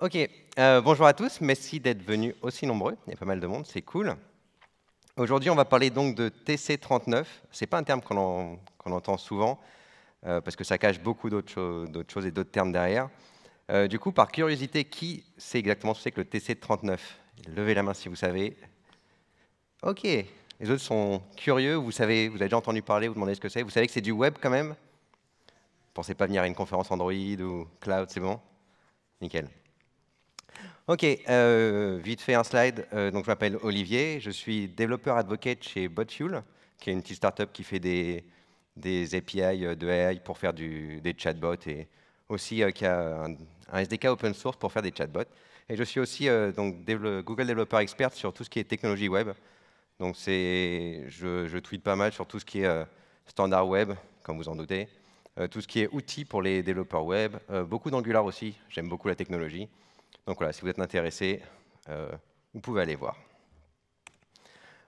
Ok, bonjour à tous, merci d'être venus aussi nombreux, il y a pas mal de monde, c'est cool. Aujourd'hui, on va parler donc de TC39. C'est pas un terme qu'on entend souvent, parce que ça cache beaucoup d'autres choses et d'autres termes derrière. Du coup, par curiosité, qui sait exactement ce que c'est que le TC39? Levez la main si vous savez. Ok, les autres sont curieux, vous savez, vous avez déjà entendu parler, vous demandez ce que c'est. Vous savez que c'est du web quand même? Pensez pas venir à une conférence Android ou Cloud, c'est bon? Nickel. Ok, vite fait un slide. Donc je m'appelle Olivier, je suis développeur advocate chez Botfuel, qui est une petite startup qui fait des API de AI pour faire des chatbots et aussi qui a un SDK open source pour faire des chatbots. Et je suis aussi donc Google Developer Expert sur tout ce qui est technologie web. Donc je tweete pas mal sur tout ce qui est standard web, comme vous en doutez, tout ce qui est outils pour les développeurs web, beaucoup d'Angular aussi, j'aime beaucoup la technologie. Donc voilà, si vous êtes intéressé, vous pouvez aller voir.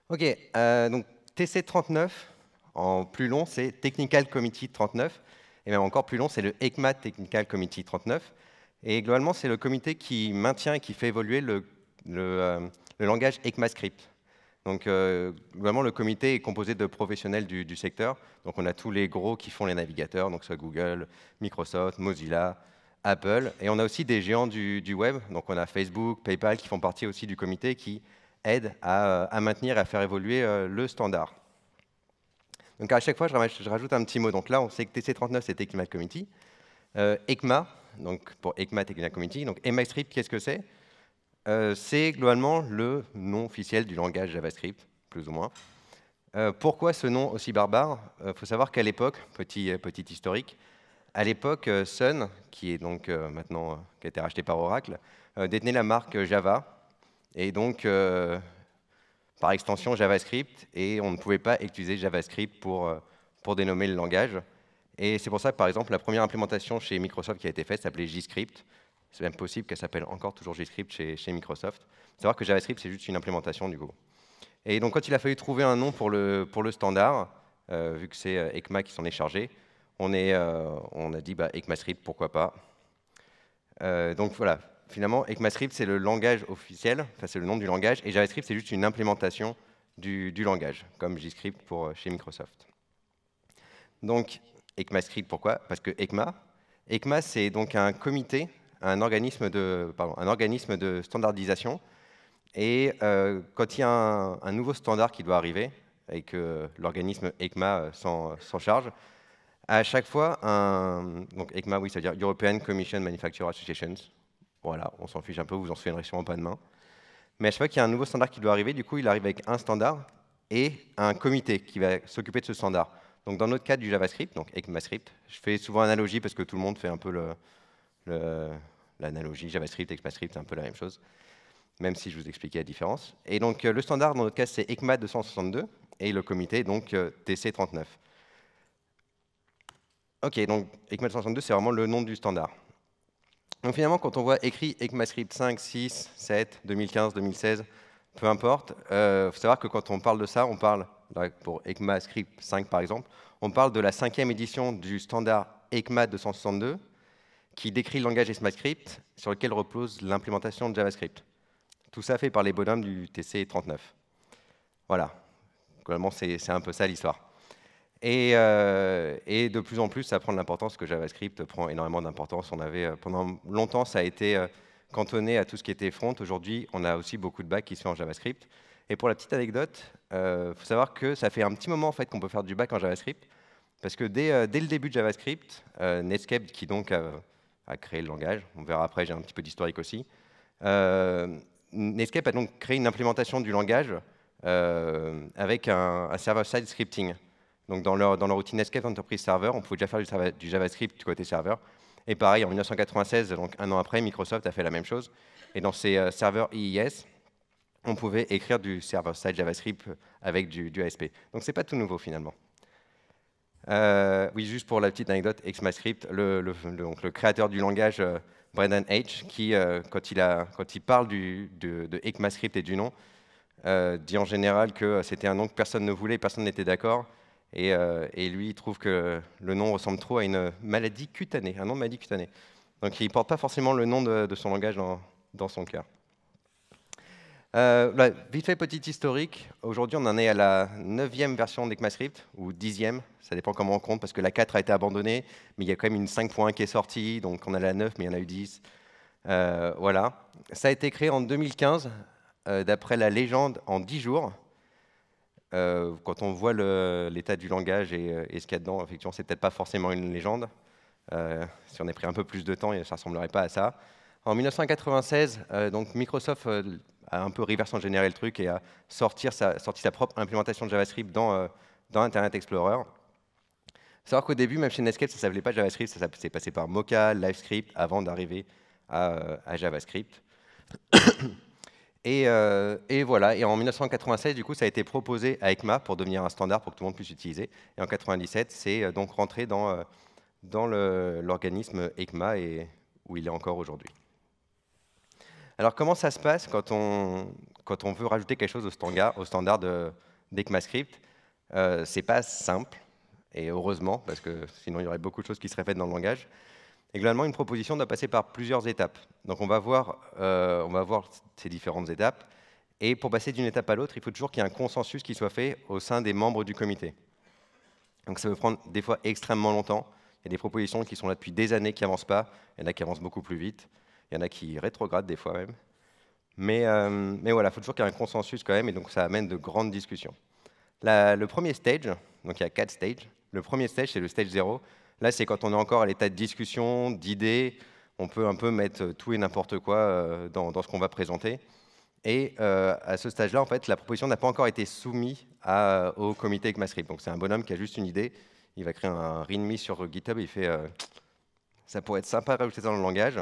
Ok, donc TC39, en plus long, c'est Technical Committee 39, et même encore plus long, c'est le ECMA Technical Committee 39. Et globalement, c'est le comité qui maintient et qui fait évoluer le langage ECMAScript. Donc, globalement, le comité est composé de professionnels du secteur. Donc, on a tous les gros qui font les navigateurs, donc soit Google, Microsoft, Mozilla, Apple. Et on a aussi des géants du web. Donc, on a Facebook, PayPal qui font partie aussi du comité qui aident à maintenir et à faire évoluer le standard. Donc, à chaque fois, je rajoute un petit mot. Donc là, on sait que TC39, c'est Technical Committee. ECMA, donc pour ECMA Technical Committee. Donc, ECMAScript, qu'est-ce que c'est? C'est globalement le nom officiel du langage JavaScript, plus ou moins. Pourquoi ce nom aussi barbare? Il faut savoir qu'à l'époque, petit historique, à l'époque, Sun, qui est donc maintenant qui a été racheté par Oracle, détenait la marque Java, et donc par extension JavaScript, et on ne pouvait pas utiliser JavaScript pour dénommer le langage. Et c'est pour ça que, par exemple, la première implémentation chez Microsoft qui a été faite s'appelait JScript. C'est même possible qu'elle s'appelle encore toujours JScript chez Microsoft. Il faut savoir que JavaScript, c'est juste une implémentation du coup. Et donc, quand il a fallu trouver un nom pour le standard, vu que c'est ECMA qui s'en est chargé, on a dit bah, ECMAScript, pourquoi pas. Donc voilà, finalement, ECMAScript, c'est le langage officiel, enfin, c'est le nom du langage, et JavaScript, c'est juste une implémentation du langage, comme JScript pour chez Microsoft. Donc, ECMAScript, pourquoi? Parce que ECMA, c'est donc un comité, un organisme de standardisation. Et quand il y a un nouveau standard qui doit arriver, et que l'organisme ECMA s'en charge, à chaque fois, donc ECMA, oui, c'est-à-dire European Commission Manufacturer Associations, voilà, on s'en fiche un peu, vous en souviendrez sûrement pas demain. Mais à chaque fois qu'il y a un nouveau standard qui doit arriver, du coup, il arrive avec un standard et un comité qui va s'occuper de ce standard. Donc dans notre cas du JavaScript, donc ECMAScript, je fais souvent analogie parce que tout le monde fait un peu l'analogie JavaScript, ECMAScript, c'est un peu la même chose, même si je vous expliquais la différence. Et donc le standard dans notre cas c'est ECMA 262 et le comité donc TC39. Ok, donc ECMA 262 c'est vraiment le nom du standard. Donc finalement, quand on voit écrit ECMAScript 5, 6, 7, 2015, 2016, peu importe, faut savoir que quand on parle de ça, on parle, pour ECMAScript 5 par exemple, on parle de la 5e édition du standard ECMA 262 qui décrit le langage ECMAScript sur lequel repose l'implémentation de JavaScript. Tout ça fait par les bonhommes du TC39. Voilà, globalement c'est un peu ça l'histoire. Et de plus en plus, ça prend de l'importance, que JavaScript prend énormément d'importance. Pendant longtemps, ça a été cantonné à tout ce qui était front. Aujourd'hui, on a aussi beaucoup de back qui se fait en JavaScript. Et pour la petite anecdote, il faut savoir que ça fait un petit moment en fait, qu'on peut faire du back en JavaScript, parce que dès le début de JavaScript, Netscape, qui donc a créé le langage, on verra après, j'ai un petit peu d'historique aussi, Netscape a donc créé une implémentation du langage avec un server-side scripting. Donc dans leur outil Netscape Enterprise Server, on pouvait déjà faire du JavaScript du côté serveur. Et pareil, en 1996, donc un an après, Microsoft a fait la même chose. Et dans ces serveurs IIS, on pouvait écrire du server-side JavaScript avec du ASP. Donc c'est pas tout nouveau finalement. Oui, juste pour la petite anecdote, ECMAScript, donc le créateur du langage, Brendan H., qui, quand il parle de ECMAScript et du nom, dit en général que c'était un nom que personne ne voulait, personne n'était d'accord. Et lui, il trouve que le nom ressemble trop à une maladie cutanée, un nom de maladie cutanée. Donc il ne porte pas forcément le nom de son langage dans son cœur. Vite fait, petit historique. Aujourd'hui, on en est à la 9e version d'ECMAScript, ou 10e, ça dépend comment on compte, parce que la 4 a été abandonnée, mais il y a quand même une 5.1 qui est sortie, donc on a la 9, mais il y en a eu 10. Voilà. Ça a été créé en 2015, d'après la légende, en 10 jours. Quand on voit l'état du langage et ce qu'il y a dedans, effectivement, c'est peut-être pas forcément une légende. Si on avait pris un peu plus de temps, ça ne ressemblerait pas à ça. En 1996, donc Microsoft a un peu reverse engineeré le truc et a sorti sa propre implémentation de JavaScript dans Internet Explorer. Il faut savoir qu'au début, même chez Netscape, ça ne s'appelait pas JavaScript, ça s'est passé par Mocha, LiveScript, avant d'arriver à JavaScript. Et voilà, et en 1996, du coup, ça a été proposé à ECMA pour devenir un standard pour que tout le monde puisse l'utiliser. Et en 1997, c'est donc rentré dans l'organisme ECMA et où il est encore aujourd'hui. Alors comment ça se passe quand on veut rajouter quelque chose au standard d'ECMAScript? C'est pas simple, et heureusement, parce que sinon il y aurait beaucoup de choses qui seraient faites dans le langage. Et globalement, une proposition doit passer par plusieurs étapes. Donc on va voir ces différentes étapes. Et pour passer d'une étape à l'autre, il faut toujours qu'il y ait un consensus qui soit fait au sein des membres du comité. Donc ça peut prendre des fois extrêmement longtemps. Il y a des propositions qui sont là depuis des années qui n'avancent pas. Il y en a qui avancent beaucoup plus vite. Il y en a qui rétrogradent des fois même. Mais voilà, il faut toujours qu'il y ait un consensus quand même, et donc ça amène de grandes discussions. Le premier stage, donc il y a 4 stages. Le premier stage, c'est le stage 0. Là, c'est quand on est encore à l'état de discussion, d'idées. On peut un peu mettre tout et n'importe quoi dans ce qu'on va présenter. Et à ce stage-là, en fait, la proposition n'a pas encore été soumise au comité ECMAScript. Donc c'est un bonhomme qui a juste une idée. Il va créer un README sur GitHub et il fait ça pourrait être sympa de rajouter ça dans le langage.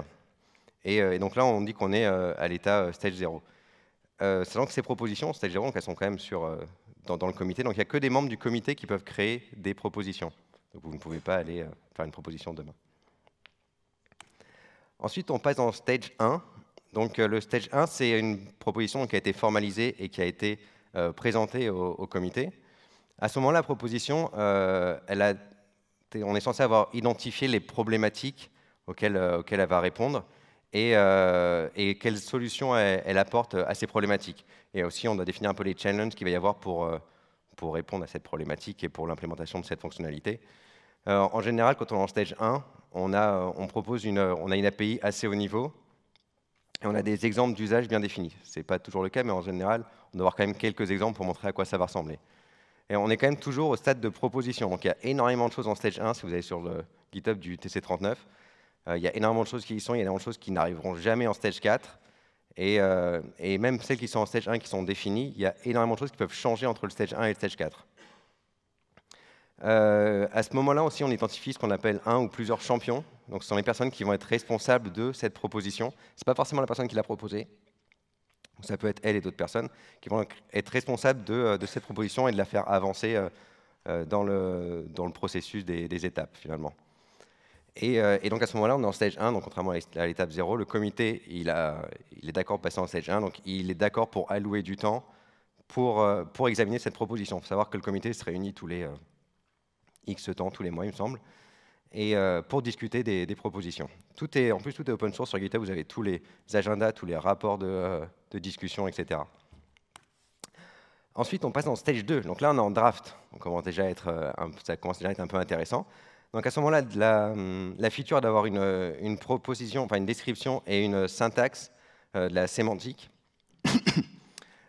Et donc là, on dit qu'on est à l'état stage 0. Sachant que ces propositions, stage 0, donc elles sont quand même dans le comité. Donc il n'y a que des membres du comité qui peuvent créer des propositions. Donc vous ne pouvez pas aller faire une proposition demain. Ensuite, on passe dans le stage 1. Donc le stage 1, c'est une proposition qui a été formalisée et qui a été présentée au comité. À ce moment-là, la proposition, on est censé avoir identifié les problématiques auxquelles elle va répondre et quelles solutions elle apporte à ces problématiques. Et aussi, on doit définir un peu les challenges qu'il va y avoir pour répondre à cette problématique et pour l'implémentation de cette fonctionnalité. En général, quand on est en stage 1, on a une API assez haut niveau et on a des exemples d'usage bien définis. Ce n'est pas toujours le cas, mais en général, on doit avoir quand même quelques exemples pour montrer à quoi ça va ressembler. Et on est quand même toujours au stade de proposition. Donc il y a énormément de choses en stage 1, si vous allez sur le GitHub du TC39. Il y a énormément de choses qui y sont, il y a énormément de choses qui n'arriveront jamais en stage 4. Et même celles qui sont en stage 1 qui sont définies, il y a énormément de choses qui peuvent changer entre le stage 1 et le stage 4. À ce moment-là aussi, on identifie ce qu'on appelle un ou plusieurs champions. Donc ce sont les personnes qui vont être responsables de cette proposition. Ce n'est pas forcément la personne qui l'a proposée. Ça peut être elle et d'autres personnes qui vont être responsables de cette proposition et de la faire avancer dans le processus des étapes, finalement. Et donc à ce moment-là, on est en stage 1, donc contrairement à l'étape 0, le comité il est d'accord pour passer en stage 1, donc il est d'accord pour allouer du temps pour examiner cette proposition. Il faut savoir que le comité se réunit tous les X temps, tous les mois, il me semble, et pour discuter des propositions. En plus, tout est open source sur GitHub, vous avez tous les agendas, tous les rapports de discussion, etc. Ensuite, on passe dans stage 2. Donc là, on est en draft. Ça commence déjà à être un peu intéressant. Donc à ce moment-là, la feature d'avoir une proposition, enfin une description et une syntaxe, de la sémantique,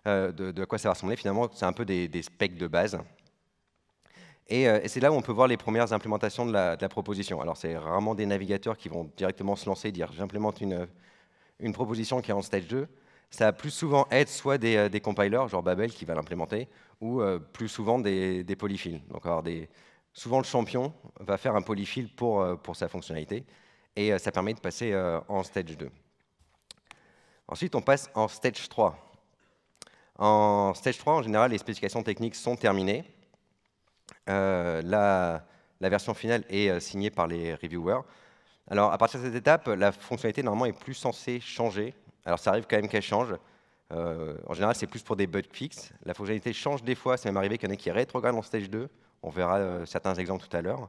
de quoi ça va ressembler, finalement, c'est un peu des specs de base. Et c'est là où on peut voir les premières implémentations de la proposition. Alors c'est rarement des navigateurs qui vont directement se lancer et dire j'implémente une proposition qui est en stage 2. Ça va plus souvent être soit des compilers, genre Babel, qui va l'implémenter, ou plus souvent des polyfills. Donc souvent le champion va faire un polyfill pour sa fonctionnalité, et ça permet de passer en stage 2. Ensuite, on passe en stage 3. En stage 3, en général, les spécifications techniques sont terminées. La version finale est signée par les reviewers. Alors, à partir de cette étape, la fonctionnalité, normalement, est plus censée changer. Alors, ça arrive quand même qu'elle change. En général, c'est plus pour des bug fixes. La fonctionnalité change des fois. C'est même arrivé qu'il y en ait qui rétrogradent en stage 2. On verra certains exemples tout à l'heure.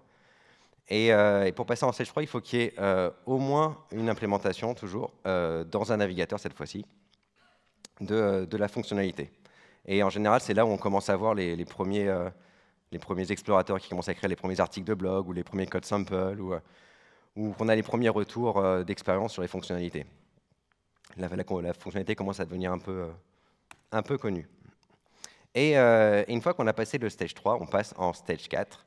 Et pour passer en stage 3, il faut qu'il y ait au moins une implémentation, toujours, dans un navigateur cette fois-ci, de la fonctionnalité. Et en général, c'est là où on commence à voir les premiers explorateurs qui commencent à écrire les premiers articles de blog ou les premiers code samples ou qu'on a les premiers retours d'expérience sur les fonctionnalités. La fonctionnalité commence à devenir un peu connue. Et une fois qu'on a passé le stage 3, on passe en stage 4.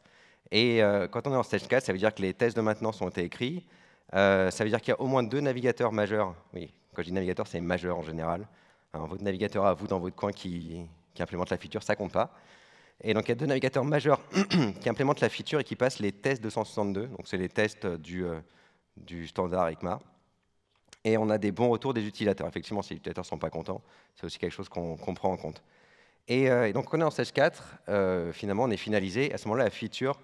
Et quand on est en stage 4, ça veut dire que les tests de maintenance ont été écrits. Ça veut dire qu'il y a au moins 2 navigateurs majeurs. Oui, quand je dis navigateur, c'est majeur en général. Alors, votre navigateur à vous dans votre coin qui implémente la feature, ça compte pas. Et donc il y a 2 navigateurs majeurs qui implémentent la feature et qui passent les tests 262. Donc c'est les tests du standard ECMA. Et on a des bons retours des utilisateurs. Effectivement, si les utilisateurs ne sont pas contents, c'est aussi quelque chose qu'on prend en compte. Et donc, quand on est en stage 4, finalement, on est finalisé. À ce moment-là, la feature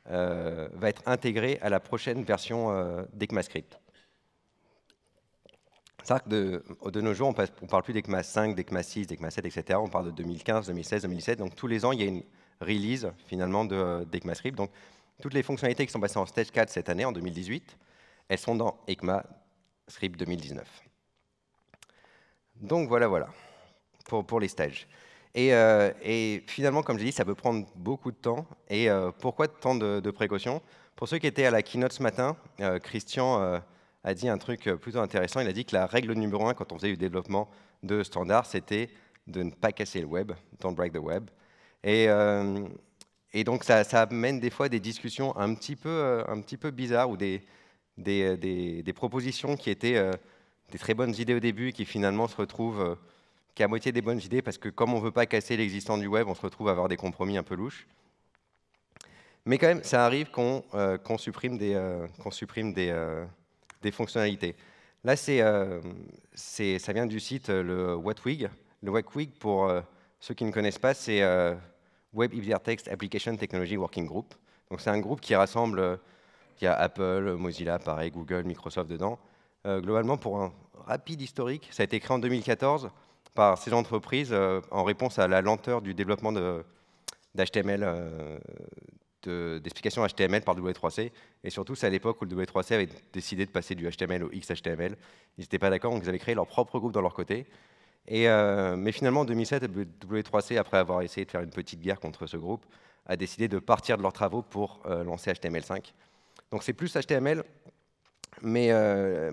va être intégrée à la prochaine version d'ECMAScript. C'est-à-dire que de nos jours, on ne parle plus d'ECMA 5, d'ECMA 6, d'ECMA 7, etc. On parle de 2015, 2016, 2017. Donc, tous les ans, il y a une release, finalement, d'ECMAScript. Donc, toutes les fonctionnalités qui sont passées en stage 4 cette année, en 2018, elles sont dans ECMAScript 2019. Donc, voilà pour les stages. Et finalement, comme j'ai dit, ça peut prendre beaucoup de temps. Et pourquoi tant de précautions? Pour ceux qui étaient à la keynote ce matin, Christian a dit un truc plutôt intéressant. Il a dit que la règle numéro 1 quand on faisait du développement de standards, c'était de ne pas casser le web, don't break the web. Et donc ça amène des fois des discussions un petit peu bizarres ou des propositions qui étaient des très bonnes idées au début qui finalement se retrouvent qu'à moitié des bonnes idées parce que comme on ne veut pas casser l'existant du web, on se retrouve à avoir des compromis un peu louches. Mais quand même, ça arrive qu'on supprime des fonctionnalités. Là, ça vient du site le WhatWig. Le WhatWig, pour ceux qui ne connaissent pas, c'est Web Hypertext Application Technology Working Group. Donc c'est un groupe qui rassemble, il y a Apple, Mozilla, pareil, Google, Microsoft dedans. Globalement, pour un rapide historique, ça a été créé en 2014 par ces entreprises en réponse à la lenteur du développement d'HTML, d'explications HTML par W3C. Et surtout, c'est à l'époque où le W3C avait décidé de passer du HTML au XHTML. Ils n'étaient pas d'accord, donc ils avaient créé leur propre groupe dans leur côté. Mais finalement, en 2007, W3C, après avoir essayé de faire une petite guerre contre ce groupe, a décidé de partir de leurs travaux pour lancer HTML5. Donc c'est plus HTML, mais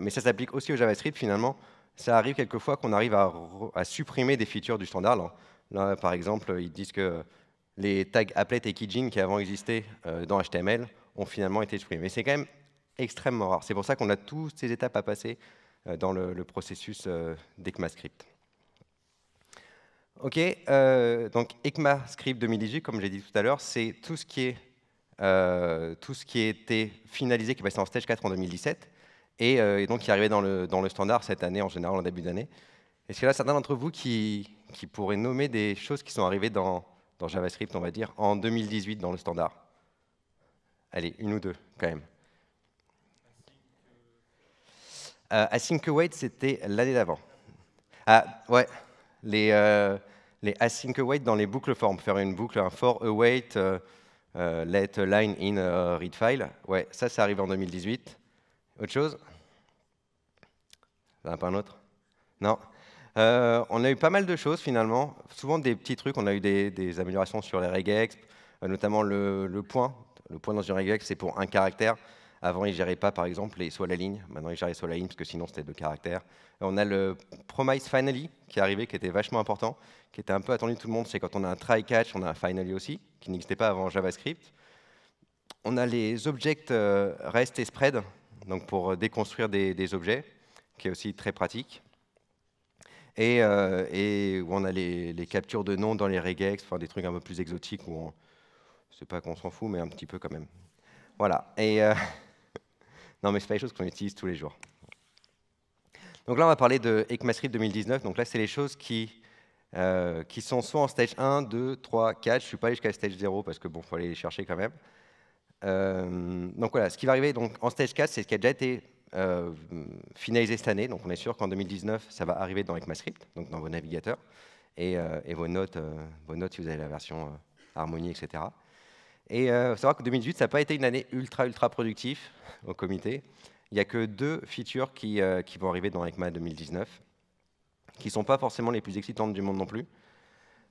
ça s'applique aussi au JavaScript finalement. Ça arrive quelquefois qu'on arrive à supprimer des features du standard. Là, par exemple, ils disent que les tags applet et keygen qui avant existaient dans HTML ont finalement été supprimés. Mais c'est quand même extrêmement rare. C'est pour ça qu'on a toutes ces étapes à passer dans le processus d'ECMAScript. OK, donc ECMAScript 2018, comme j'ai dit tout à l'heure, c'est tout ce qui a été finalisé, qui est passé en stage 4 en 2017, et donc qui est arrivé dans le standard cette année, en général, en début d'année. Est-ce qu'il y a certains d'entre vous qui pourraient nommer des choses qui sont arrivées dans JavaScript, on va dire, en 2018 dans le standard? Allez, une ou deux, quand même. Async await, c'était l'année d'avant. Ah, ouais, les async await dans les boucles for, faire une boucle, un for await, let line in read file. Ouais, ça arrive en 2018. Autre chose? Il n'y en a pas un autre? Non. On a eu pas mal de choses finalement, souvent des petits trucs. On a eu des améliorations sur les regex, notamment le point. Le point dans une regex, c'est pour un caractère. Avant, il ne gérait pas, par exemple, soit la ligne. Maintenant, il gérait soit la ligne, parce que sinon, c'était 2 caractères. On a le promise finally qui est arrivé, qui était vachement important, qui était un peu attendu de tout le monde. C'est quand on a un try-catch, on a un finally aussi, qui n'existait pas avant JavaScript. On a les objects rest et spread, donc pour déconstruire des objets, qui est aussi très pratique. Et où on a les captures de noms dans les regex, enfin des trucs un peu plus exotiques où c'est pas qu'on s'en fout, mais un petit peu quand même. Voilà. Et non, mais c'est pas les choses qu'on utilise tous les jours. Donc là, on va parler de ECMAScript 2019. Donc là, c'est les choses qui sont soit en stage 1, 2, 3, 4. Je ne suis pas allé jusqu'à stage 0 parce que bon, faut aller les chercher quand même. Donc voilà, ce qui va arriver donc, en stage 4, c'est ce qui a déjà été finalisé cette année. Donc on est sûr qu'en 2019, ça va arriver dans ECMAScript, donc dans vos navigateurs, et vos notes si vous avez la version Harmony, etc. Et il faut savoir que 2018, ça n'a pas été une année ultra productive au comité. Il n'y a que 2 features qui vont arriver dans ECMA 2019, qui ne sont pas forcément les plus excitantes du monde non plus.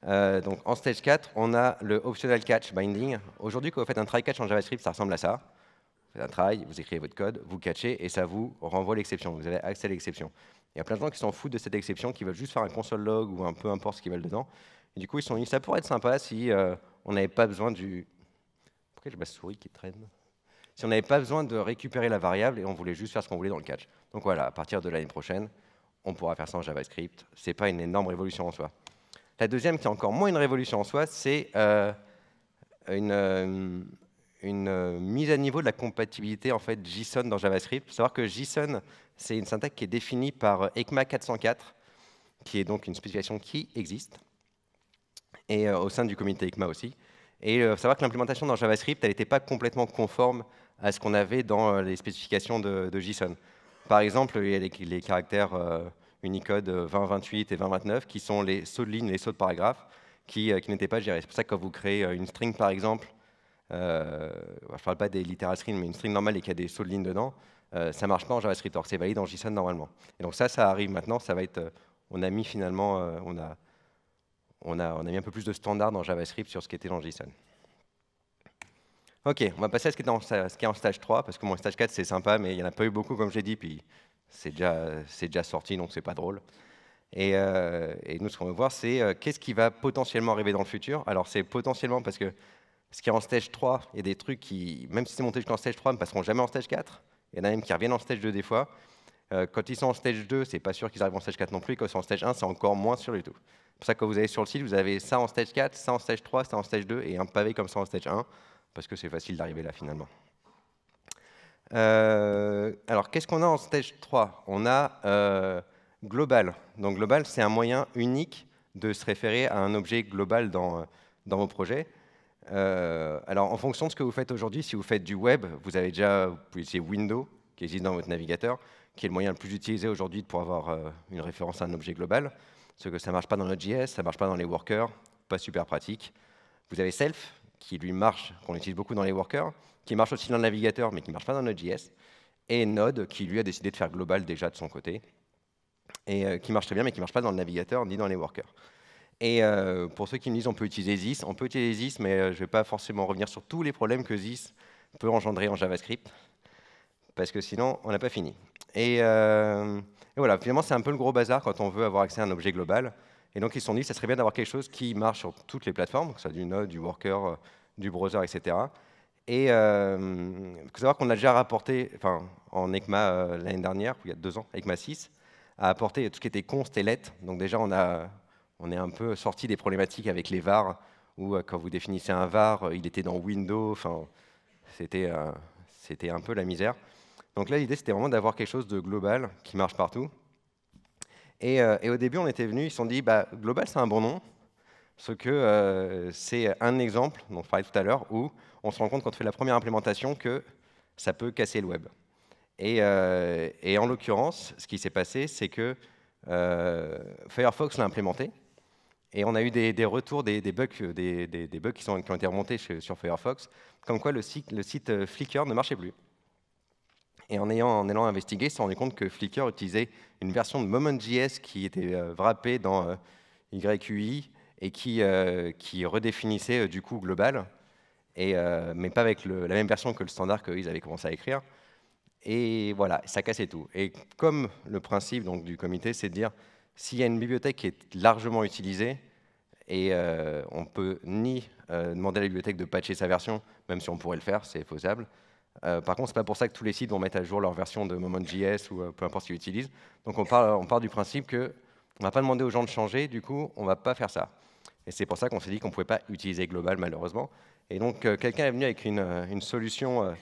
Donc en stage 4, on a le optional catch binding. Aujourd'hui, quand vous faites un try catch en JavaScript, ça ressemble à ça. Vous faites un try, vous écrivez votre code, vous catchez et ça vous renvoie l'exception. Vous avez accès à l'exception. Il y a plein de gens qui s'en foutent de cette exception, qui veulent juste faire un console log ou un peu importe ce qu'ils veulent dedans. Et du coup, ils sont dit, ça pourrait être sympa si on n'avait pas besoin du... Pourquoi j'ai ma souris qui traîne? Si on n'avait pas besoin de récupérer la variable et on voulait juste faire ce qu'on voulait dans le catch. Donc voilà, à partir de l'année prochaine, on pourra faire ça en JavaScript. Ce n'est pas une énorme révolution en soi. La deuxième, qui est encore moins une révolution en soi, c'est une mise à niveau de la compatibilité en fait, JSON dans JavaScript. Il faut savoir que JSON, c'est une syntaxe qui est définie par ECMA 404, qui est donc une spécification qui existe, et au sein du comité ECMA aussi. Et il faut savoir que l'implémentation dans JavaScript, elle n'était pas complètement conforme à ce qu'on avait dans les spécifications de JSON. Par exemple, il y a les caractères Unicode 2028 et 2029 qui sont les sauts de ligne et les sauts de paragraphe qui n'étaient pas gérés. C'est pour ça que quand vous créez une string, par exemple, je ne parle pas des literal strings, mais une string normale et qu'il y a des sauts de ligne dedans, ça ne marche pas en JavaScript, alors que c'est valide en JSON normalement. Et donc ça arrive maintenant, ça va être, on a mis finalement, on a mis un peu plus de standards dans JavaScript sur ce qui était dans JSON. Ok, on va passer à ce qui est en stage 3, parce que mon stage 4 c'est sympa, mais il n'y en a pas eu beaucoup comme j'ai dit, puis c'est déjà sorti, donc c'est pas drôle. Et nous, ce qu'on veut voir, c'est qu'est-ce qui va potentiellement arriver dans le futur. Alors c'est potentiellement parce que ce qui est en stage 3, il y a des trucs qui, même si c'est monté jusqu'en stage 3, ne passeront jamais en stage 4. Il y en a même qui reviennent en stage 2 des fois. Quand ils sont en stage 2, c'est pas sûr qu'ils arrivent en stage 4 non plus. Quand ils sont en stage 1, c'est encore moins sûr du tout. C'est pour ça que quand vous allez sur le site, vous avez ça en stage 4, ça en stage 3, ça en stage 2 et un pavé comme ça en stage 1, parce que c'est facile d'arriver là finalement. Alors, qu'est-ce qu'on a en stage 3? On a global. Donc global, c'est un moyen unique de se référer à un objet global dans vos projets. Alors, en fonction de ce que vous faites aujourd'hui, si vous faites du web, vous pouvez utiliser Windows, qui existe dans votre navigateur, qui est le moyen le plus utilisé aujourd'hui pour avoir une référence à un objet global. Parce que ça ne marche pas dans Node.js, ça ne marche pas dans les workers, pas super pratique. Vous avez Self, qui lui marche, qu'on utilise beaucoup dans les workers, qui marche aussi dans le navigateur, mais qui ne marche pas dans Node.js. Et Node, qui lui a décidé de faire global déjà de son côté, et qui marche très bien, mais qui ne marche pas dans le navigateur ni dans les workers. Et pour ceux qui me disent on peut utiliser ZIS, on peut utiliser ZIS, mais je ne vais pas forcément revenir sur tous les problèmes que ZIS peut engendrer en JavaScript, parce que sinon, on n'a pas fini. Et voilà, finalement, c'est un peu le gros bazar quand on veut avoir accès à un objet global. Et donc, ils se sont dit, ça serait bien d'avoir quelque chose qui marche sur toutes les plateformes, que ce soit du Node, du Worker, du browser, etc. Et il faut savoir qu'on a déjà rapporté, enfin, en ECMA l'année dernière, ou il y a 2 ans, ECMA 6, a apporté tout ce qui était const et let. Donc déjà, on est un peu sorti des problématiques avec les var, où quand vous définissez un var, il était dans Windows, enfin, c'était un peu la misère. Donc là, l'idée, c'était vraiment d'avoir quelque chose de global qui marche partout. Et au début, on était venus, ils se sont dit, bah, global, c'est un bon nom, sauf que c'est un exemple, dont je parlais tout à l'heure, où on se rend compte quand on fait la première implémentation que ça peut casser le web. Et en l'occurrence, ce qui s'est passé, c'est que Firefox l'a implémenté, et on a eu des retours, des bugs qui ont été remontés sur Firefox, comme quoi le site Flickr ne marchait plus. Et en allant investiguer, on s'est rendu compte que Flickr utilisait une version de Moment.js qui était wrappée dans YUI et qui redéfinissait du coup global, mais pas avec la même version que le standard qu'ils avaient commencé à écrire. Et voilà, ça cassait tout. Et comme le principe donc, du comité, c'est de dire, s'il y a une bibliothèque qui est largement utilisée, et on ne peut ni demander à la bibliothèque de patcher sa version, même si on pourrait le faire, c'est faisable. Par contre, ce n'est pas pour ça que tous les sites vont mettre à jour leur version de Moment.js ou peu importe ce qu'ils utilisent. Donc on part du principe qu'on ne va pas demander aux gens de changer, du coup, on ne va pas faire ça. Et c'est pour ça qu'on s'est dit qu'on ne pouvait pas utiliser Global, malheureusement. Et donc, quelqu'un est venu avec une solution,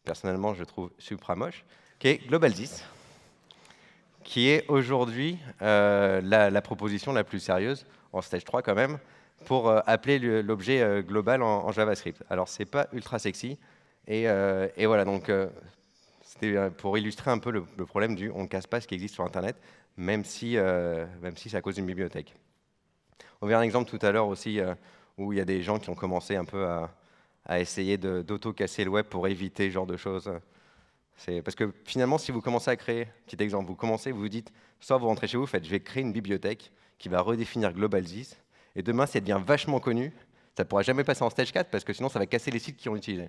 personnellement, je trouve supra moche, qui est Global 10, qui est aujourd'hui la proposition la plus sérieuse, en stage 3 quand même, pour appeler l'objet global en JavaScript. Alors, ce n'est pas ultra sexy, et voilà, donc c'était pour illustrer un peu le problème du on ne casse pas ce qui existe sur Internet, même si c'est à cause d'une bibliothèque. On verra un exemple tout à l'heure aussi où il y a des gens qui ont commencé un peu à essayer d'auto-casser le web pour éviter ce genre de choses. Parce que finalement, si vous commencez à créer, petit exemple, vous vous dites, soit vous rentrez chez vous, faites, je vais créer une bibliothèque qui va redéfinir global.sys, et demain, si elle devient vachement connue, ça ne pourra jamais passer en stage 4, parce que sinon, ça va casser les sites qui ont utilisé.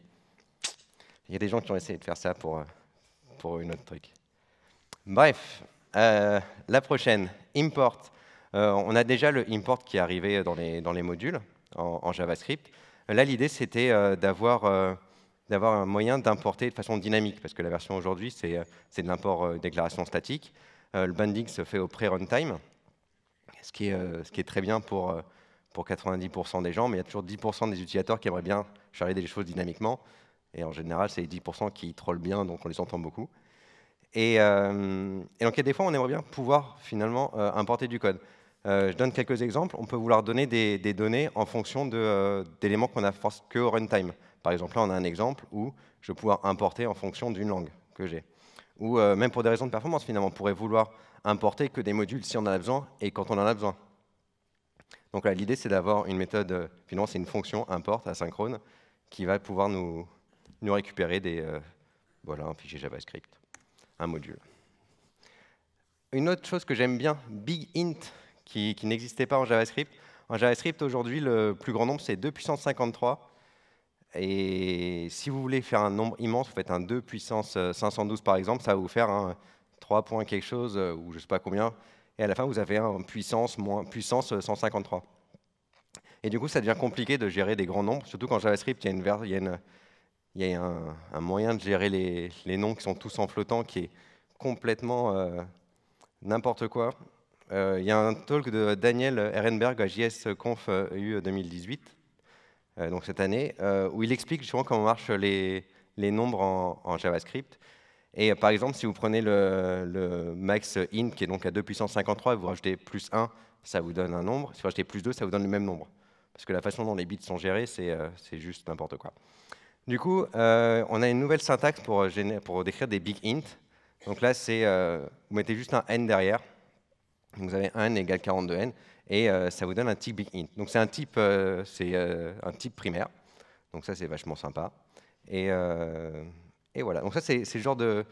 Il y a des gens qui ont essayé de faire ça pour une autre truc. Bref, la prochaine, import. On a déjà le import qui est arrivé dans les modules en JavaScript. Là, l'idée, c'était d'avoir un moyen d'importer de façon dynamique, parce que la version aujourd'hui, c'est de l'import déclaration statique. Le binding se fait au pré-runtime, ce qui est très bien pour 90% des gens, mais il y a toujours 10% des utilisateurs qui aimeraient bien charger des choses dynamiquement. Et en général, c'est les 10% qui trollent bien, donc on les entend beaucoup. Et donc, il y a des fois, on aimerait bien pouvoir finalement importer du code. Je donne quelques exemples. On peut vouloir donner des données en fonction d'éléments qu'on a que au runtime. Par exemple, là, on a un exemple où je vais pouvoir importer en fonction d'une langue que j'ai. Ou même pour des raisons de performance, finalement, on pourrait vouloir importer que des modules si on en a besoin et quand on en a besoin. Donc là, l'idée, c'est d'avoir une méthode, finalement, c'est une fonction import asynchrone qui va pouvoir nous récupérer voilà, un fichier JavaScript, un module. Une autre chose que j'aime bien, BigInt, qui n'existait pas en JavaScript. En JavaScript, aujourd'hui, le plus grand nombre, c'est 2 puissance 53. Et si vous voulez faire un nombre immense, vous faites un 2 puissance 512, par exemple, ça va vous faire un 3 points quelque chose, ou je ne sais pas combien. Et à la fin, vous avez un puissance 153. Et du coup, ça devient compliqué de gérer des grands nombres, surtout qu'en JavaScript, il y a un moyen de gérer les noms qui sont tous en flottant qui est complètement n'importe quoi. Il y a un talk de Daniel Ehrenberg à JSConf EU 2018, donc cette année, où il explique justement comment marchent les nombres en JavaScript. Et par exemple, si vous prenez le max int, qui est donc à 2 puissance 53, et vous rajoutez plus 1, ça vous donne un nombre. Si vous rajoutez plus 2, ça vous donne le même nombre. Parce que la façon dont les bits sont gérés, c'est juste n'importe quoi. Du coup, on a une nouvelle syntaxe pour décrire des big int. Donc là, vous mettez juste un n derrière. Donc vous avez un n égale 42n, et ça vous donne un type big int. Donc c'est un type primaire. Donc ça, c'est vachement sympa. Et voilà. Donc ça, c'est le genre de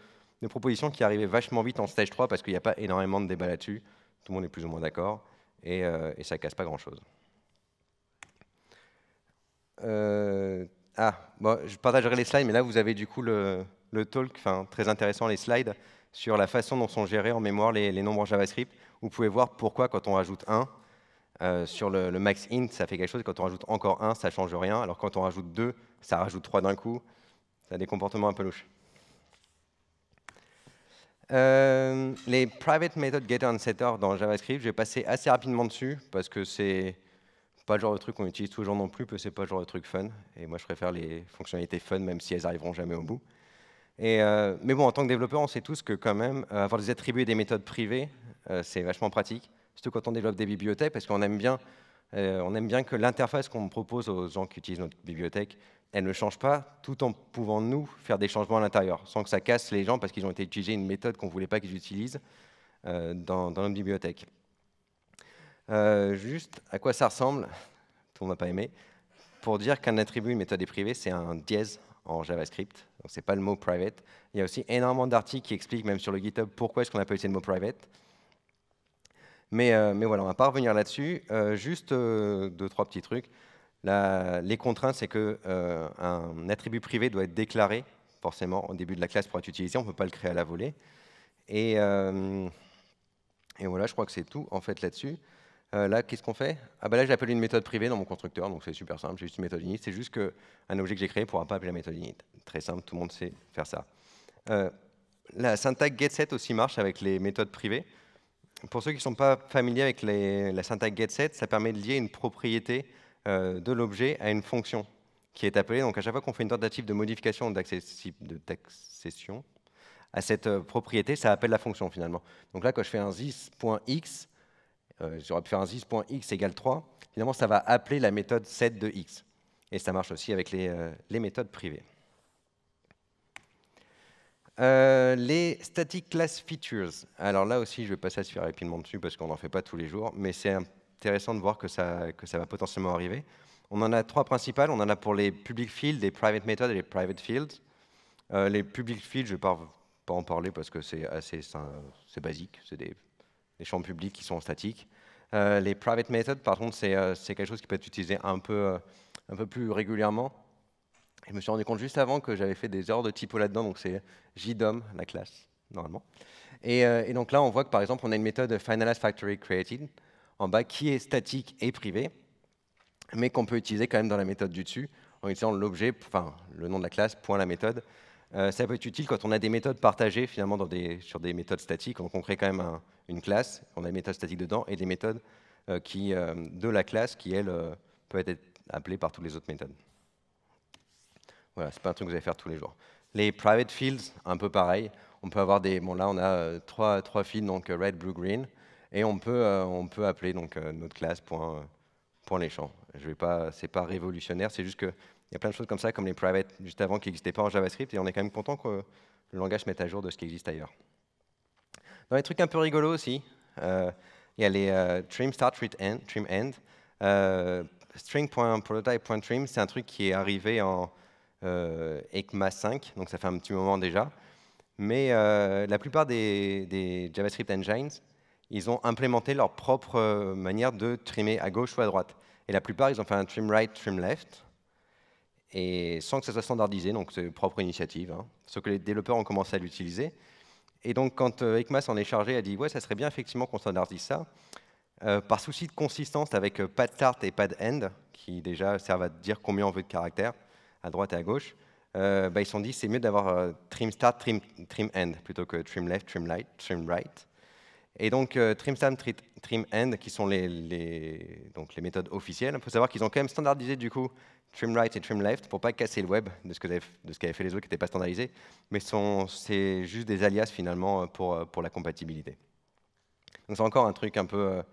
proposition qui arrivait vachement vite en stage 3 parce qu'il n'y a pas énormément de débat là-dessus. Tout le monde est plus ou moins d'accord. Et ça ne casse pas grand-chose. Bon, je partagerai les slides, mais là, vous avez du coup le talk, très intéressant, les slides, sur la façon dont sont gérés en mémoire les nombres en JavaScript. Vous pouvez voir pourquoi, quand on rajoute 1, sur le max int, ça fait quelque chose, et quand on rajoute encore 1, ça ne change rien. Alors quand on rajoute 2, ça rajoute 3 d'un coup. Ça a des comportements un peu louches. Les private method getter and setter dans JavaScript, je vais passer assez rapidement dessus, parce que c'est pas le genre de truc qu'on utilise tous les jours non plus, que c'est pas le genre de truc fun. Et moi, je préfère les fonctionnalités fun, même si elles n'arriveront jamais au bout. Mais bon, en tant que développeur, on sait tous que quand même, avoir des attributs et des méthodes privées, c'est vachement pratique. Surtout quand on développe des bibliothèques, parce qu'on aime bien que l'interface qu'on propose aux gens qui utilisent notre bibliothèque, elle ne change pas, tout en pouvant nous faire des changements à l'intérieur, sans que ça casse les gens parce qu'ils ont été utilisés une méthode qu'on ne voulait pas qu'ils utilisent dans notre bibliothèque. Juste à quoi ça ressemble, tout le monde n'a pas aimé, pour dire qu'un attribut, une méthode est privée, c'est un dièse en JavaScript, donc ce n'est pas le mot private. Il y a aussi énormément d'articles qui expliquent, même sur le GitHub, pourquoi est-ce qu'on n'a pas utilisé le mot private. Mais voilà, on ne va pas revenir là-dessus. Juste 2-3 petits trucs. Les contraintes, c'est qu'un attribut privé doit être déclaré, forcément, au début de la classe pour être utilisé. On ne peut pas le créer à la volée. Et voilà, je crois que c'est tout, en fait, là-dessus. Là, qu'est-ce qu'on fait? Là, j'appelle une méthode privée dans mon constructeur, donc c'est super simple, j'ai juste une méthode init. C'est juste qu'un objet que j'ai créé ne pourra pas appeler la méthode init. Très simple, tout le monde sait faire ça. La syntaxe getSet aussi marche avec les méthodes privées. Pour ceux qui ne sont pas familiers avec la syntaxe getSet, ça permet de lier une propriété de l'objet à une fonction qui est appelée. Donc à chaque fois qu'on fait une tentative de modification d'accession à cette propriété, ça appelle la fonction finalement. Donc là, quand je fais un this.x, j'aurais pu faire un this.x égale 3. Finalement, ça va appeler la méthode set de x. Et ça marche aussi avec les méthodes privées. Les static class features. Alors là aussi, je vais passer assez rapidement dessus parce qu'on n'en fait pas tous les jours, mais c'est intéressant de voir que ça va potentiellement arriver. On en a trois principales. On en a pour les public fields, les private methods et les private fields. Les public fields, je ne vais pas en parler parce que c'est basique. C'est des champs publics qui sont statiques. Les private methods, par contre, c'est quelque chose qui peut être utilisé un peu plus régulièrement. Je me suis rendu compte juste avant que j'avais fait des erreurs de typo là-dedans, donc c'est JDOM, la classe, normalement. Et donc là, on voit que par exemple, on a une méthode finalizeFactoryCreated en bas qui est statique et privée, mais qu'on peut utiliser quand même dans la méthode du dessus en utilisant l'objet, enfin le nom de la classe, point la méthode. Ça peut être utile quand on a des méthodes partagées finalement sur des méthodes statiques. Donc on crée quand même une classe, on a une méthode statique dedans et des méthodes de la classe qui, elles, peuvent être appelées par toutes les autres méthodes. Voilà, c'est pas un truc que vous allez faire tous les jours. Les private fields, un peu pareil. On peut avoir des, bon là on a trois fields, donc red, blue, green, et on peut appeler donc notre classe point les champs. C'est pas révolutionnaire, c'est juste qu'il y a plein de choses comme ça, comme les private juste avant qui n'existaient pas en JavaScript, et on est quand même content que le langage se mette à jour de ce qui existe ailleurs. Dans les trucs un peu rigolos aussi, il y a les trim start, trim end. String.prototype.trim, c'est un truc qui est arrivé en ECMA 5, donc ça fait un petit moment déjà. Mais la plupart des JavaScript engines, ils ont implémenté leur propre manière de trimmer à gauche ou à droite. Et la plupart, ils ont fait un trim right, trim left, et sans que ça soit standardisé, donc c'est propre initiative. Hein. Sauf que les développeurs ont commencé à l'utiliser. Et donc, quand ECMA s'en est chargé, a dit « ouais, ça serait bien effectivement qu'on standardise ça ». Par souci de consistance avec pas de start et pas de end, qui déjà servent à dire combien on veut de caractères, à droite et à gauche, ils se sont dit c'est mieux d'avoir trim start, trim end, plutôt que trim left, trim right. Et donc trim start, trim end, qui sont donc les méthodes officielles, il faut savoir qu'ils ont quand même standardisé du coup trim right et trim left pour pas casser le web de ce qu'avaient fait les autres qui n'étaient pas standardisés, mais c'est juste des alias finalement pour la compatibilité. Donc c'est encore un truc un peu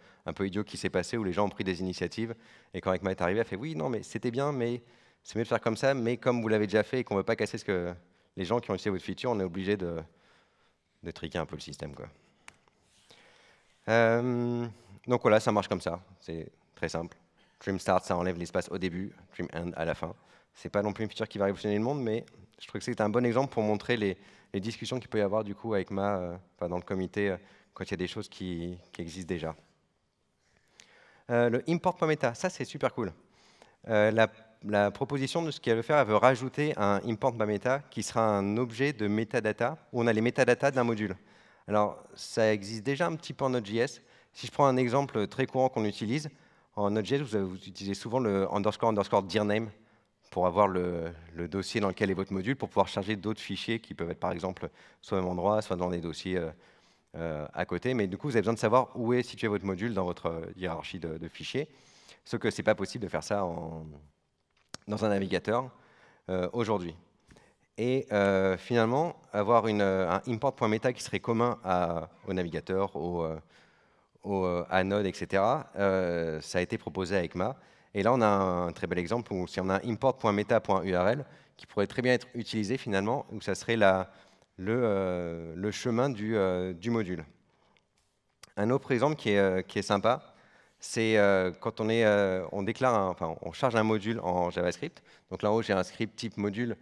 idiot qui s'est passé où les gens ont pris des initiatives et quand ECMA est arrivé, elle a fait oui, non, mais c'était bien, mais c'est mieux de faire comme ça, mais comme vous l'avez déjà fait et qu'on ne veut pas casser ce que les gens qui ont utilisé votre feature, on est obligé de triquer un peu le système, quoi. Donc voilà, ça marche comme ça, c'est très simple. Trim start, ça enlève l'espace au début, trim end à la fin. C'est pas non plus une feature qui va révolutionner le monde, mais je trouve que c'est un bon exemple pour montrer les discussions qu'il peut y avoir du coup avec ECMA dans le comité quand il y a des choses qui existent déjà. Le import.meta, ça c'est super cool. La proposition de ce qu'elle veut faire, elle veut rajouter un import.meta qui sera un objet de metadata où on a les métadatas d'un module. Alors, ça existe déjà un petit peu en Node.js. Si je prends un exemple très courant qu'on utilise, en Node.js, vous utilisez souvent le _ dirname pour avoir le dossier dans lequel est votre module, pour pouvoir charger d'autres fichiers qui peuvent être par exemple soit au même endroit, soit dans des dossiers à côté. Mais du coup, vous avez besoin de savoir où est situé votre module dans votre hiérarchie de fichiers. Sauf que ce n'est pas possible de faire ça dans un navigateur aujourd'hui. Et finalement, avoir un import.meta qui serait commun au navigateur, à Node, etc., ça a été proposé à ECMA. Et là, on a un très bel exemple où si on a un import.meta.url qui pourrait très bien être utilisé finalement, où ça serait le chemin du module. Un autre exemple qui est sympa, c'est quand on déclare, on charge un module en JavaScript. Donc là en haut, j'ai un script type module,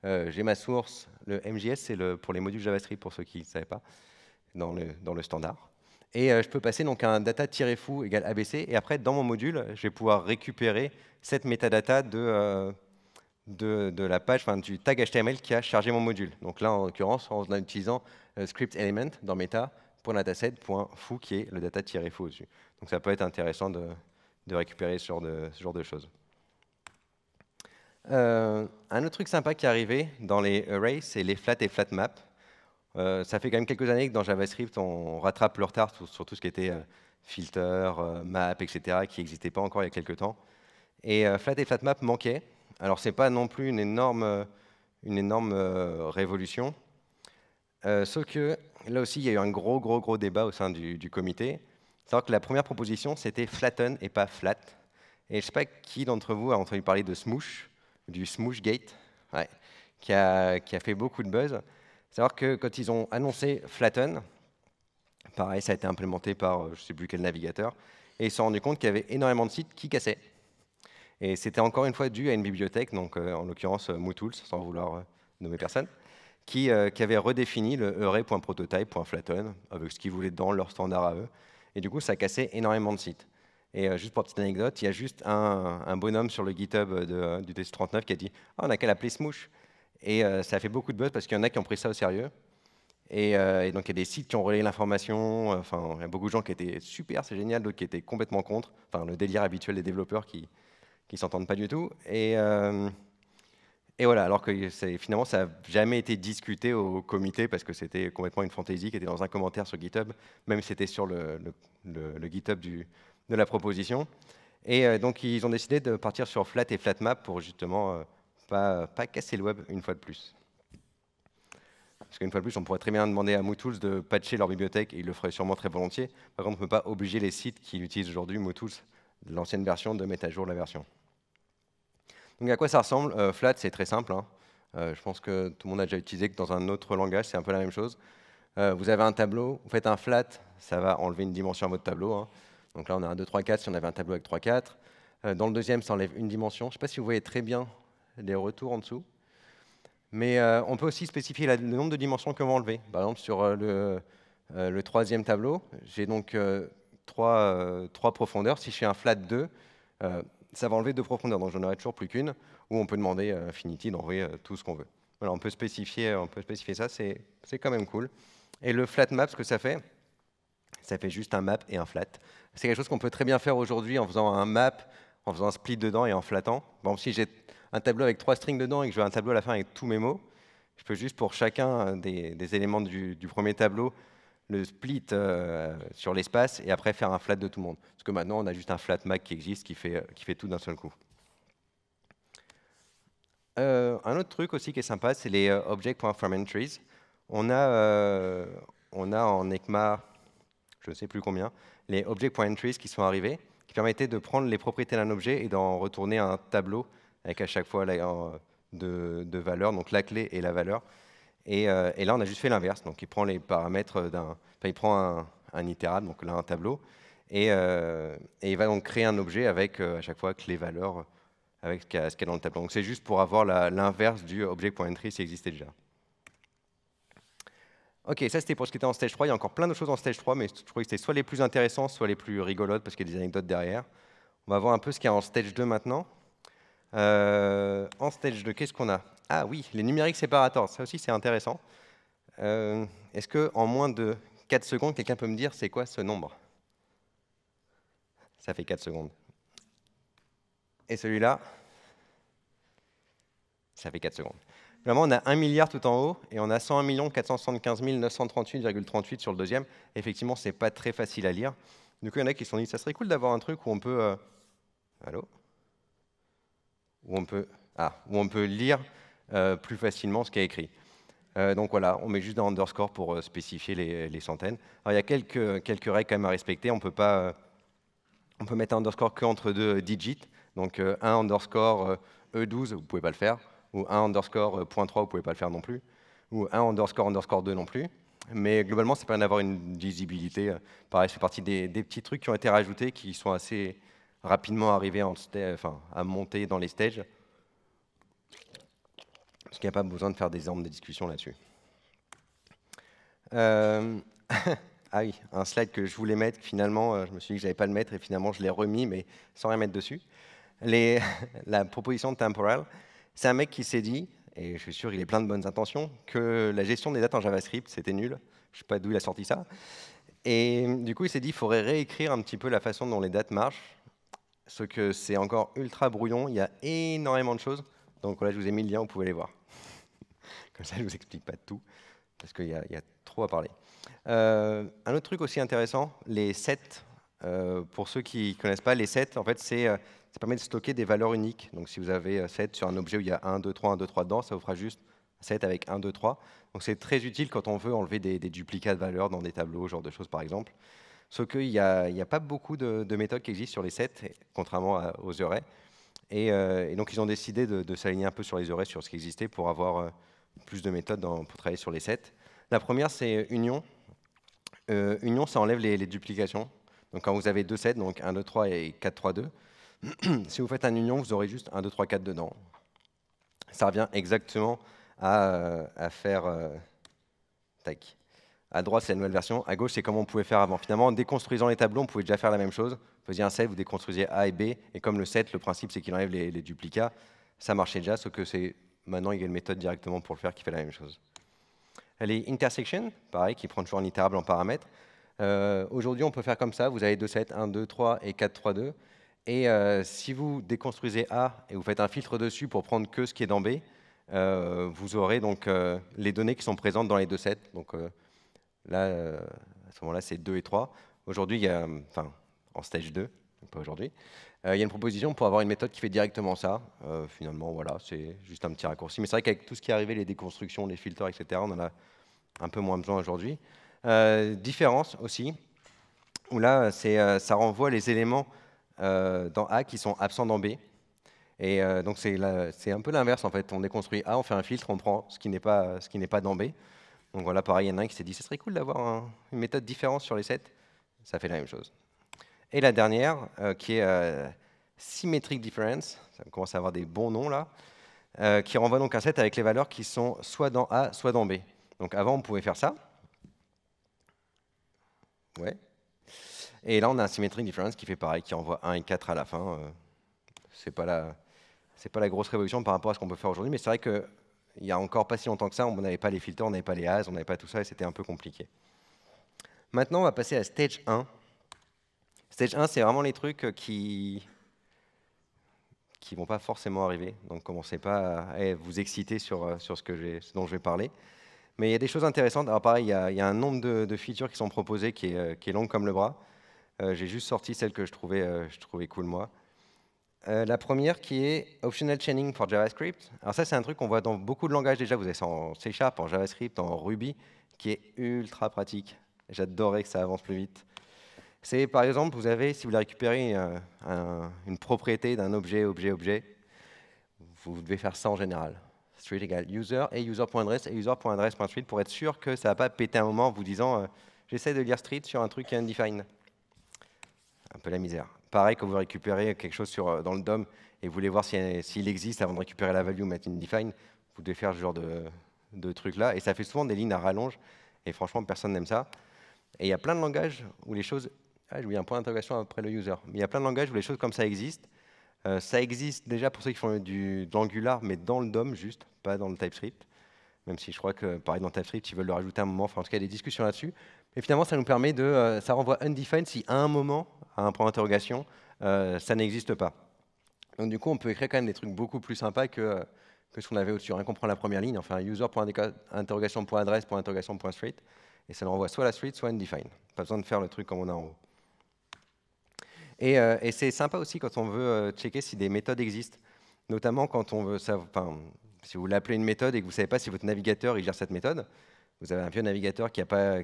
j'ai ma source. Le MJS, c'est pour les modules JavaScript, pour ceux qui ne savaient pas, dans le standard. Et je peux passer donc un data-foo égale ABC. Et après, dans mon module, je vais pouvoir récupérer cette métadata de la page, du tag HTML qui a chargé mon module. Donc là, en l'occurrence, en utilisant script element dans meta.dataset.foo qui est le data-foo dessus. Donc ça peut être intéressant de récupérer ce genre de choses. Un autre truc sympa qui est arrivé dans les arrays, c'est les flat et flat maps. Ça fait quand même quelques années que dans JavaScript, on rattrape le retard sur tout ce qui était filter, map, etc., qui n'existait pas encore il y a quelques temps. Et flat et flat map manquaient. Alors, ce n'est pas non plus une énorme révolution. Sauf que là aussi, il y a eu un gros débat au sein du comité. C'est-à-dire que la première proposition, c'était flatten et pas flat. Et je ne sais pas qui d'entre vous a entendu parler de Smoosh, du Smooshgate, ouais, qui a fait beaucoup de buzz. C'est-à-dire que quand ils ont annoncé flatten, pareil, ça a été implémenté par je ne sais plus quel navigateur, et ils se sont rendus compte qu'il y avait énormément de sites qui cassaient. Et c'était encore une fois dû à une bibliothèque, donc en l'occurrence MooTools, sans vouloir nommer personne, qui avait redéfini le array.prototype.flatten avec ce qu'ils voulaient dedans, leur standard à eux. Et du coup, ça a cassé énormément de sites. Et juste pour petite anecdote, il y a juste un bonhomme sur le GitHub du TC39 qui a dit «Ah, on n'a qu'à l'appeler Smoosh». Et ça a fait beaucoup de buzz parce qu'il y en a qui ont pris ça au sérieux. Et donc, il y a des sites qui ont relayé l'information. Enfin, il y a beaucoup de gens qui étaient super, c'est génial, d'autres qui étaient complètement contre. Enfin, le délire habituel des développeurs qui s'entendent pas du tout. Et voilà, alors que finalement, ça n'a jamais été discuté au comité parce que c'était complètement une fantaisie qui était dans un commentaire sur GitHub, même si c'était sur le GitHub de la proposition. Et donc, ils ont décidé de partir sur Flat et FlatMap pour justement pas casser le web une fois de plus. Parce qu'une fois de plus, on pourrait très bien demander à MooTools de patcher leur bibliothèque, et ils le feraient sûrement très volontiers. Par contre, on ne peut pas obliger les sites qui utilisent aujourd'hui MooTools, l'ancienne version, de mettre à jour la version. Donc à quoi ça ressemble? Flat, c'est très simple, hein. Je pense que tout le monde a déjà utilisé que dans un autre langage, c'est un peu la même chose. Vous avez un tableau, vous faites un flat, ça va enlever une dimension à votre tableau, hein. Donc là, on a 1, 2, 3, 4, si on avait un tableau avec 3, 4. Dans le deuxième, ça enlève une dimension. Je ne sais pas si vous voyez très bien les retours en dessous. Mais on peut aussi spécifier le nombre de dimensions qu'on va enlever. Par exemple, sur le troisième tableau, j'ai donc trois profondeurs. Si je fais un flat 2, ça va enlever 2 profondeurs, donc j'en aurai toujours plus qu'une. Ou on peut demander à Infinity d'envoyer tout ce qu'on veut. Voilà, on peut spécifier ça, c'est quand même cool. Et le flat map, ce que ça fait juste un map et un flat. C'est quelque chose qu'on peut très bien faire aujourd'hui en faisant un map, en faisant un split dedans et en flattant. Bon, si j'ai un tableau avec 3 strings dedans et que je veux un tableau à la fin avec tous mes mots, je peux juste pour chacun des éléments du premier tableau le split sur l'espace et après faire un flat de tout le monde. Parce que maintenant, on a juste un flat map qui existe, qui fait tout d'un seul coup. Un autre truc aussi qui est sympa, c'est les object.fromEntries. On a en ECMA, je ne sais plus combien, les object.entries qui sont arrivés, qui permettaient de prendre les propriétés d'un objet et d'en retourner un tableau avec à chaque fois de valeurs, donc la clé et la valeur. Et là, on a juste fait l'inverse. Donc, il prend les paramètres il prend un itérable, donc là, un tableau, et il va donc créer un objet avec à chaque fois clé valeur avec ce qu'il y a dans le tableau. Donc, c'est juste pour avoir l'inverse du object.entry qui existait déjà. Ok, ça c'était pour ce qui était en stage 3. Il y a encore plein de choses en stage 3, mais je trouvais que c'était soit les plus intéressants, soit les plus rigolotes parce qu'il y a des anecdotes derrière. On va voir un peu ce qu'il y a en stage 2 maintenant. En stage 2, qu'est-ce qu'on a? Ah oui, les numériques séparators, ça aussi c'est intéressant. Est-ce qu'en moins de 4 secondes, quelqu'un peut me dire c'est quoi ce nombre? Ça fait 4 secondes. Et celui-là? Ça fait 4 secondes. Vraiment, on a 1 milliard tout en haut et on a 101 475 938,38 sur le deuxième. Effectivement, c'est pas très facile à lire. Du coup, il y en a qui se sont dit, ça serait cool d'avoir un truc où on peut... Allô? Où on peut lire plus facilement ce qui est écrit. Donc voilà, on met juste un underscore pour spécifier les centaines. Alors, il y a quelques règles quand même à respecter. On peut mettre un underscore qu'entre 2 digits. Donc 1 underscore E12, vous ne pouvez pas le faire. Ou 1 underscore .3, vous ne pouvez pas le faire non plus. Ou 1 underscore 2 non plus. Mais globalement, ça permet d'avoir une lisibilité. Pareil, c'est partie des petits trucs qui ont été rajoutés, qui sont assez rapidement arrivés à monter dans les stages. Parce qu'il n'y a pas besoin de faire des armes de discussion là-dessus. Ah oui, un slide que je voulais mettre, finalement, je me suis dit que je n'allais pas le mettre, et finalement, je l'ai remis, mais sans rien mettre dessus. La proposition de Temporal, c'est un mec qui s'est dit, et je suis sûr qu'il est plein de bonnes intentions, que la gestion des dates en JavaScript, c'était nul. Je ne sais pas d'où il a sorti ça. Et du coup, il s'est dit qu'il faudrait réécrire un petit peu la façon dont les dates marchent, ce que c'est encore ultra brouillon, il y a énormément de choses. Donc voilà, je vous ai mis le lien, vous pouvez les voir. Comme ça, je ne vous explique pas tout, parce qu'il y a trop à parler. Un autre truc aussi intéressant, les sets. Pour ceux qui ne connaissent pas, les sets, en fait, ça permet de stocker des valeurs uniques. Donc si vous avez 7 sur un objet où il y a 1, 2, 3, 1, 2, 3 dedans, ça vous fera juste 7 avec 1, 2, 3. Donc c'est très utile quand on veut enlever des duplicats de valeurs dans des tableaux, ce genre de choses par exemple. Sauf qu'il n'y a pas beaucoup de méthodes qui existent sur les sets, contrairement aux arrays. Et donc ils ont décidé de s'aligner un peu sur les arrays, sur ce qui existait, pour avoir plus de méthodes pour travailler sur les sets. La première, c'est union. Union, ça enlève les duplications. Donc quand vous avez deux sets, donc 1, 2, 3 et 4, 3, 2, Si vous faites un union, vous aurez juste 1, 2, 3, 4 dedans. Ça revient exactement à faire... tac. À droite, c'est la nouvelle version. À gauche, c'est comme on pouvait faire avant. Finalement, en déconstruisant les tableaux, on pouvait déjà faire la même chose. Vous faisiez un set, vous déconstruisiez A et B. Et comme le set, le principe, c'est qu'il enlève les duplicats, ça marchait déjà, sauf que c'est maintenant, il y a une méthode directement pour le faire qui fait la même chose. Les intersections, pareil, qui prend toujours un itérable en paramètres. Aujourd'hui, on peut faire comme ça. Vous avez deux sets, 1, 2, 3 et 4, 3, 2. Et si vous déconstruisez A et vous faites un filtre dessus pour prendre que ce qui est dans B, vous aurez donc les données qui sont présentes dans les deux sets. Donc là, à ce moment-là, c'est 2 et 3. Aujourd'hui, il y a, enfin, en stage 2, pas aujourd'hui, il y a une proposition pour avoir une méthode qui fait directement ça. Finalement, voilà, c'est juste un petit raccourci. Mais c'est vrai qu'avec tout ce qui est arrivé, les déconstructions, les filtres, etc., on en a un peu moins besoin aujourd'hui. Différence aussi, où là, ça renvoie les éléments dans A qui sont absents dans B. Et donc c'est un peu l'inverse en fait. On déconstruit A, on fait un filtre, on prend ce qui n'est pas dans B. Donc voilà, pareil, il y en a un qui s'est dit, ce serait cool d'avoir une méthode différente sur les sets. Ça fait la même chose. Et la dernière, qui est Symmetric Difference, ça commence à avoir des bons noms là, qui renvoie donc un set avec les valeurs qui sont soit dans A, soit dans B. Donc avant, on pouvait faire ça. Ouais. Et là, on a un Symmetric Difference qui fait pareil, qui envoie 1 et 4 à la fin. C'est pas la grosse révolution par rapport à ce qu'on peut faire aujourd'hui, mais c'est vrai qu'il n'y a encore pas si longtemps que ça, on n'avait pas les filters, on n'avait pas les as, on n'avait pas tout ça, et c'était un peu compliqué. Maintenant, on va passer à Stage 1. Stage 1, c'est vraiment les trucs qui vont pas forcément arriver. Donc, commencez pas à vous exciter sur ce dont je vais parler. Mais il y a des choses intéressantes. Alors pareil, il y a un nombre de features qui sont proposées qui est long comme le bras. J'ai juste sorti celle que je trouvais cool, moi. La première qui est Optional Chaining for JavaScript. Alors ça, c'est un truc qu'on voit dans beaucoup de langages déjà. Vous avez ça en C#, en JavaScript, en Ruby, qui est ultra pratique. J'adorerais que ça avance plus vite. C'est par exemple, vous avez, si vous voulez récupérer une propriété d'un objet, vous devez faire ça en général. Street égale user et user.address et user.address.street pour être sûr que ça ne va pas péter un moment en vous disant j'essaie de lire street sur un truc qui est undefined. Un peu la misère. Pareil, quand vous récupérez quelque chose dans le DOM et vous voulez voir s'il existe avant de récupérer la value, mettre undefined, vous devez faire ce genre de truc-là. Et ça fait souvent des lignes à rallonge. Et franchement, personne n'aime ça. Et il y a plein de langages où les choses... Ah, j'ai oublié un point d'interrogation après le user. Mais il y a plein de langages où les choses comme ça existent. Ça existe déjà pour ceux qui font de l'Angular, mais dans le DOM juste, pas dans le TypeScript. Même si je crois que, pareil, dans TypeScript, ils veulent le rajouter à un moment. Enfin, en tout cas, il y a des discussions là-dessus. Mais finalement, ça nous permet ça renvoie undefined si à un moment, à un point d'interrogation, ça n'existe pas. Donc du coup, on peut écrire quand même des trucs beaucoup plus sympas que ce qu'on avait au-dessus. Rien qu'on prend la première ligne, enfin user.interrogation.adresse.interrogation.street, et ça nous renvoie soit la street, soit undefined. Pas besoin de faire le truc comme on a en haut. Et c'est sympa aussi quand on veut checker si des méthodes existent, notamment quand on veut savoir, si vous l'appelez une méthode et que vous ne savez pas si votre navigateur il gère cette méthode, vous avez un vieux navigateur qui n'a pas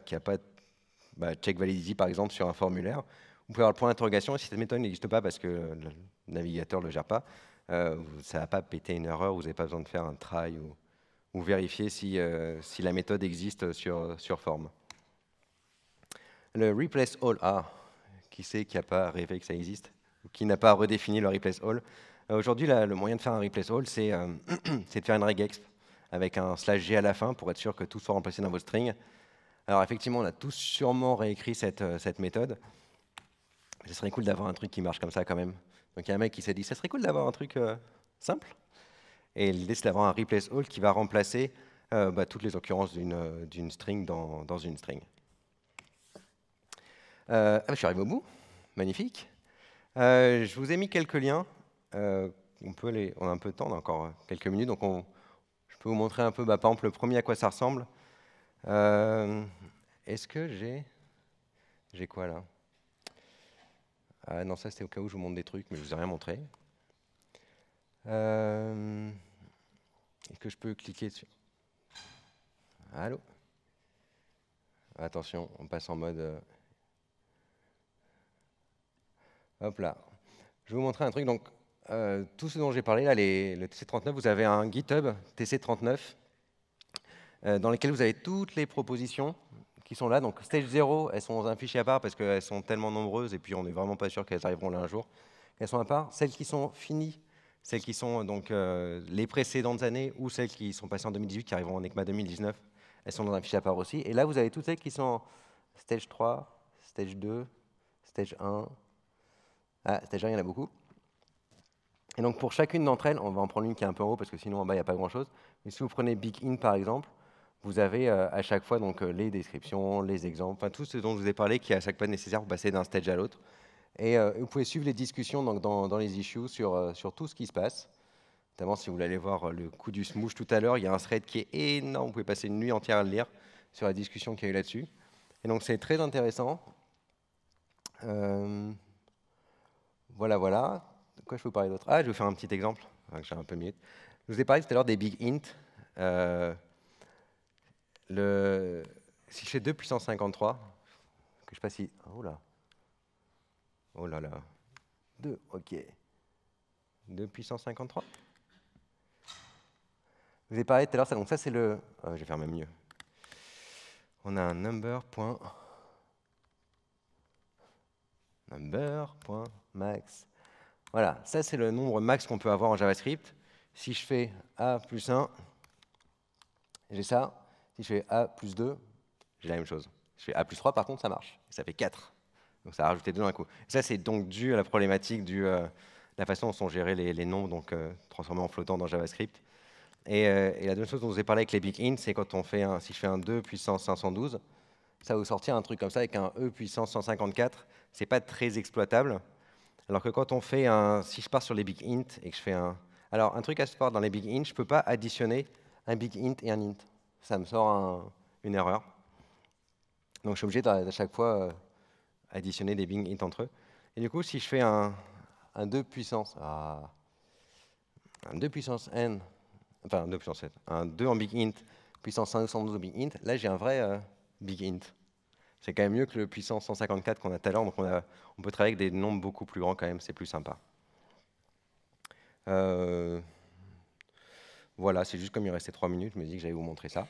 check validity par exemple sur un formulaire, vous pouvez avoir le point d'interrogation et si cette méthode n'existe pas parce que le navigateur ne le gère pas, ça ne va pas péter une erreur, vous n'avez pas besoin de faire un try ou vérifier si la méthode existe sur form. Le replace all, qui sait qui n'a pas rêvé que ça existe, ou qui n'a pas redéfini le replace all. Aujourd'hui, le moyen de faire un replace all, c'est de faire une regexp avec un /g à la fin pour être sûr que tout soit remplacé dans votre string. Alors effectivement, on a tous sûrement réécrit cette méthode. Ce serait cool d'avoir un truc qui marche comme ça quand même. Donc il y a un mec qui s'est dit, ça serait cool d'avoir un truc simple. Et l'idée, c'est d'avoir un replace all qui va remplacer toutes les occurrences d'une string dans une string. Je suis arrivé au bout. Magnifique. Je vous ai mis quelques liens. On a un peu de temps, on a encore quelques minutes, donc je peux vous montrer un peu, par exemple, le premier à quoi ça ressemble. Est-ce que j'ai quoi là? Non, ça c'était au cas où je vous montre des trucs, mais je vous ai rien montré. Est-ce que je peux cliquer dessus? Allô? Attention, on passe en mode... Hop là. Je vais vous montrer un truc. Donc, tout ce dont j'ai parlé, là, le TC39, vous avez un GitHub TC39 dans lequel vous avez toutes les propositions qui sont là. Donc, Stage 0, elles sont dans un fichier à part parce qu'elles sont tellement nombreuses et puis on n'est vraiment pas sûr qu'elles arriveront là un jour. elles sont à part. Celles qui sont finies, celles qui sont donc les précédentes années ou celles qui sont passées en 2018, qui arriveront en ECMA 2019, elles sont dans un fichier à part aussi. Et là, vous avez toutes celles qui sont en stage 3, stage 2, stage 1. Ah, stage 1, il y en a beaucoup. Et donc pour chacune d'entre elles, on va en prendre une qui est un peu en haut parce que sinon en bas il n'y a pas grand-chose. Mais si vous prenez Big In par exemple, vous avez à chaque fois donc, les descriptions, les exemples, enfin tout ce dont je vous ai parlé qui est à chaque fois nécessaire pour passer d'un stage à l'autre. Et vous pouvez suivre les discussions donc, dans les issues sur tout ce qui se passe. Notamment si vous voulez aller voir le coup du smoosh tout à l'heure, il y a un thread qui est énorme, vous pouvez passer une nuit entière à le lire sur la discussion qu'il y a eu là-dessus. Et donc c'est très intéressant. Voilà, voilà. De quoi je peux vous parler d'autre? Ah, je vais vous faire un petit exemple. J'ai un peu minute. Je vous ai parlé tout à l'heure des big int. Si je fais 2 puissance 53, que je sais pas si... Oh là là. 2, ok. 2 puissance 53. Je vous ai parlé tout à l'heure, donc ça c'est le... je vais faire même mieux. On a un number.max. Voilà, ça c'est le nombre max qu'on peut avoir en JavaScript. Si je fais a plus 1, j'ai ça. Si je fais a plus 2, j'ai la même chose. Si je fais a plus 3, par contre, ça marche. Ça fait 4. Donc ça a rajouté 2 d'un coup. Et ça, c'est donc dû à la problématique de la façon dont sont gérés les nombres, donc transformés en flottants dans JavaScript. Et la deuxième chose dont je vous ai parlé avec les big int, c'est quand on fait si je fais un 2 puissance 512, ça va vous sortir un truc comme ça avec un e puissance 154. C'est pas très exploitable. Alors que quand on fait si je pars sur les big int et que je fais alors un truc à savoir dans les big int, je ne peux pas additionner un big int et un int. Ça me sort une erreur. Donc je suis obligé à chaque fois additionner des big int entre eux. Et du coup, si je fais un 2 puissance, un 2 puissance n, enfin 2 puissance 7, un 2 en big int, puissance 512 au big int, là j'ai un vrai big int. C'est quand même mieux que le puissance 154 qu'on a tout à l'heure, donc on peut travailler avec des nombres beaucoup plus grands quand même, c'est plus sympa. Voilà, c'est juste comme il restait 3 minutes, je me dis que j'allais vous montrer ça.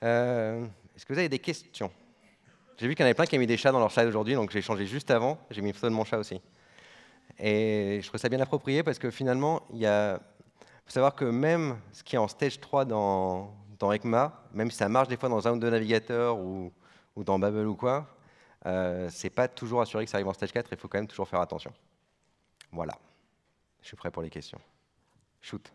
Est-ce que vous avez des questions? J'ai vu qu'il y en avait plein qui ont mis des chats dans leur slide aujourd'hui, donc j'ai changé juste avant, j'ai mis une photo de mon chat aussi. Et je trouve ça bien approprié parce que finalement, il faut savoir que même ce qui est en stage 3 dans ECMA, même si ça marche des fois dans un ou deux navigateurs ou dans Babel ou quoi, c'est pas toujours assuré que ça arrive en stage 4, il faut quand même toujours faire attention. Voilà, je suis prêt pour les questions. Shoot.